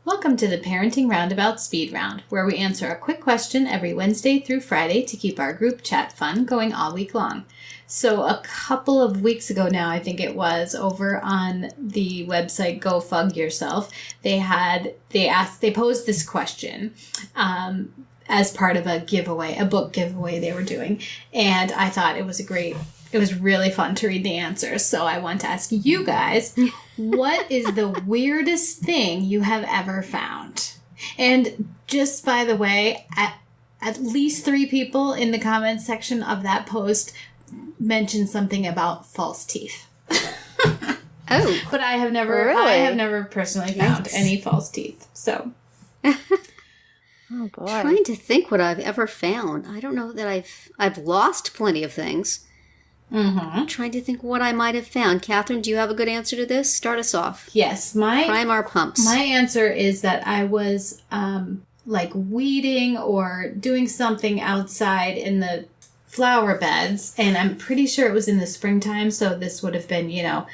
Welcome to the Parenting Roundabout Speed Round, where we answer a quick question every Wednesday through Friday to keep our group chat fun going all week long. So a couple of weeks ago now, I think it was, over on the website Go Fug Yourself, they posed this question as part of a giveaway, a book giveaway they were doing, and I thought it was really fun to read the answers. So I want to ask you guys, what is the weirdest thing you have ever found? And just by the way, at least 3 people in the comments section of that post mentioned something about false teeth. Oh, but I have never personally found any false teeth. So, oh boy, trying to think what I've ever found. I don't know that I've lost plenty of things. I'm trying to think what I might have found. Catherine, do you have a good answer to this? Start us off. Yes, prime our pumps. My answer is that I was weeding or doing something outside in the flower beds, and I'm pretty sure it was in the springtime, so this would have been,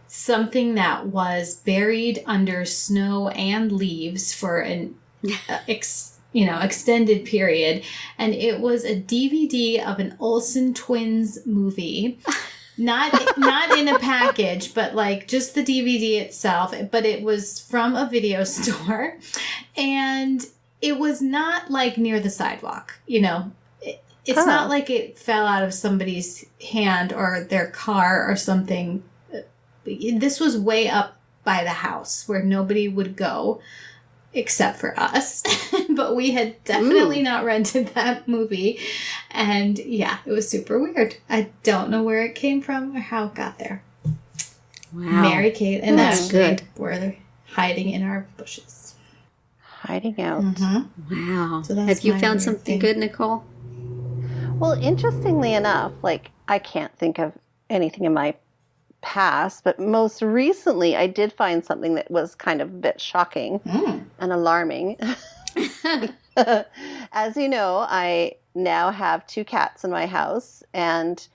something that was buried under snow and leaves for an extended period, and it was a DVD of an Olsen Twins movie. Not in a package, but just the DVD itself. But it was from a video store, and it was not near the sidewalk. It's not like it fell out of somebody's hand or their car or something. This was way up by the house where nobody would go except for us. But we had definitely not rented that movie. And yeah, it was super weird. I don't know where it came from or how it got there. Wow. Mary Kate and That's Ashley good. were hiding in our bushes. Hiding out. Wow. So that's have you my found weird something thing. good, Nicole? Well, interestingly enough, I can't think of anything in my past, but most recently I did find something that was kind of a bit shocking and alarming. As you know, I now have 2 cats in my house, and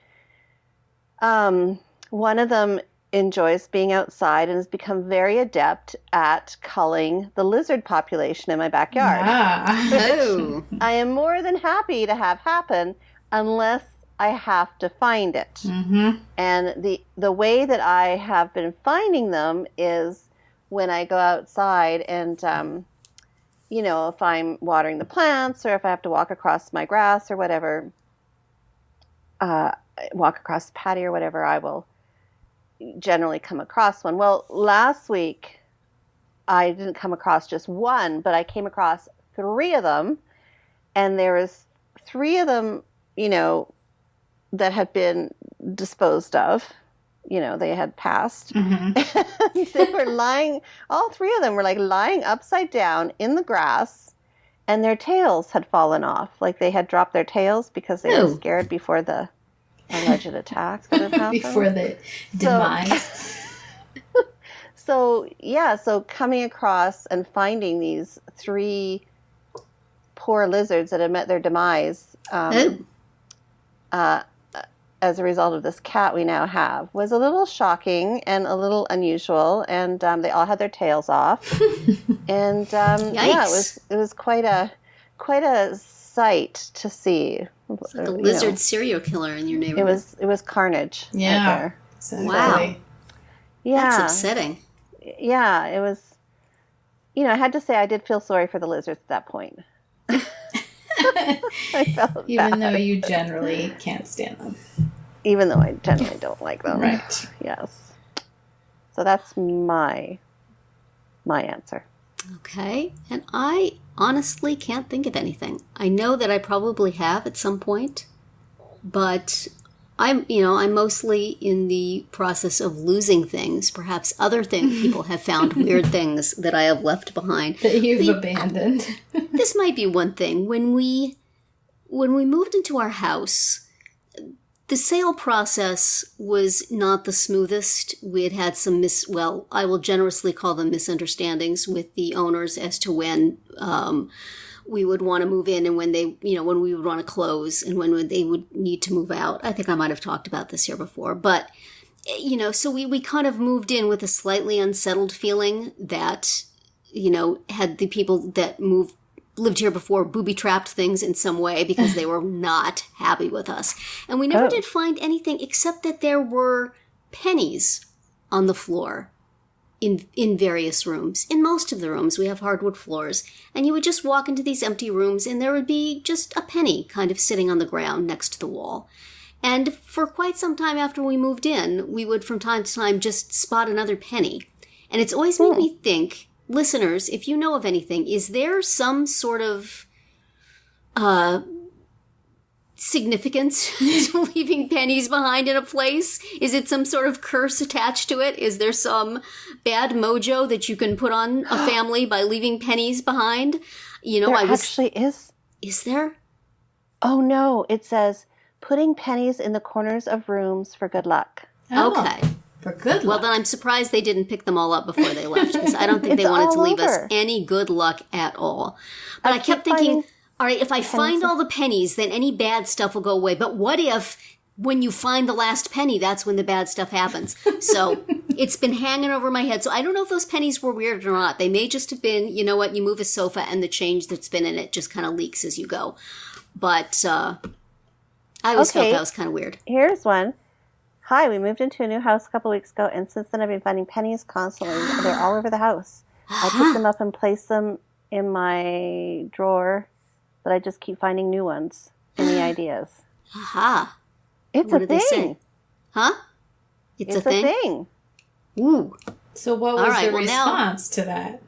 one of them enjoys being outside and has become very adept at culling the lizard population in my backyard. Oh. I am more than happy to have happen unless I have to find it. And the way that I have been finding them is when I go outside and, if I'm watering the plants or if I have to walk across my grass or whatever, walk across the patio or whatever, I will generally come across one. Well, last week I didn't come across just one, but I came across 3 of them, and there was 3 of them, that had been disposed of. They had passed. They were lying, all 3 of them were lying upside down in the grass, and their tails had fallen off. They had dropped their tails because they were scared before the alleged attack that had happened. Before the demise. So coming across and finding these 3 poor lizards that had met their demise, as a result of this cat we now have, was a little shocking and a little unusual, and they all had their tails off. And it was quite a sight to see. It's like a lizard serial killer in your neighborhood. It was carnage. Yeah. Right there. Exactly. Wow. Yeah. That's upsetting. Yeah, it was. I had to say I did feel sorry for the lizards at that point. I felt Even bad. though you generally can't stand them. Even though I generally don't like them. Right. Yes. So that's my answer. Okay. And I honestly can't think of anything. I know that I probably have at some point, but I'm mostly in the process of losing things. Perhaps other things people have found weird things that I have left behind. That you've abandoned. This might be one thing. When we moved into our house, the sale process was not the smoothest. We had some I will generously call them misunderstandings with the owners as to when we would want to move in and when when we would want to close and when they would need to move out. I think I might have talked about this here before, but so we kind of moved in with a slightly unsettled feeling that had the people that lived here before booby-trapped things in some way because they were not happy with us. And we never did find anything except that there were pennies on the floor in various rooms. In most of the rooms, we have hardwood floors. And you would just walk into these empty rooms and there would be just a penny kind of sitting on the ground next to the wall. And for quite some time after we moved in, we would from time to time just spot another penny. And it's always made me think, listeners, if you know of anything, is there some sort of significance to leaving pennies behind in a place? Is it some sort of curse attached to it? Is there some bad mojo that you can put on a family by leaving pennies behind? Actually is. Is there? Oh, no. It says, putting pennies in the corners of rooms for good luck. Oh. Okay. For good luck. Well, then I'm surprised they didn't pick them all up before they left, because I don't think they wanted to leave us any good luck at all. But I kept thinking, all right, if I find all the pennies, then any bad stuff will go away. But what if when you find the last penny, that's when the bad stuff happens? So it's been hanging over my head. So I don't know if those pennies were weird or not. They may just have been, you move a sofa and the change that's been in it just kind of leaks as you go. But I always felt that was kind of weird. Here's one. Hi, we moved into a new house a couple weeks ago, and since then I've been finding pennies constantly. They're all over the house. I pick them up and place them in my drawer, but I just keep finding new ones. Any ideas? Aha. It's what a do they thing. say? Huh? It's a thing? Ooh. So what was the well, response to that?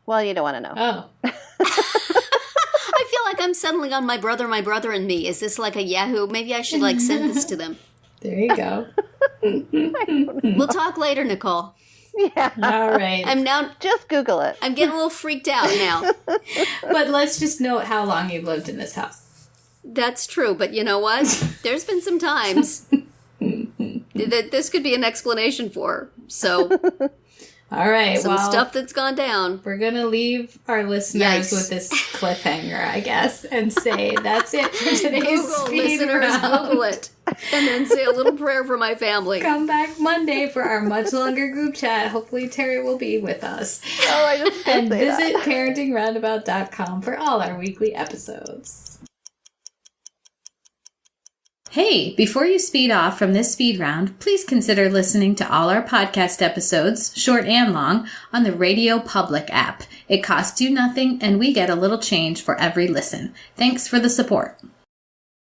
Well, you don't want to know. Oh. I feel like I'm settling on my brother, and me. Is this like a Yahoo? Maybe I should send this to them. There you go. We'll talk later, Nicole. Yeah. All right. Just Google it. I'm getting a little freaked out now. But let's just note how long you've lived in this house. That's true, but you know what? There's been some times that this could be an explanation for. So, all right. Some stuff that's gone down. We're going to leave our listeners with this cliffhanger, I guess, and say that's it for today's speed round. Google it. And then say a little prayer for my family. Come back Monday for our much longer group chat. Hopefully Terry will be with us. Oh, I just can't and say visit that. parentingroundabout.com for all our weekly episodes. Hey, before you speed off from this speed round, please consider listening to all our podcast episodes, short and long, on the Radio Public app. It costs you nothing, and we get a little change for every listen. Thanks for the support.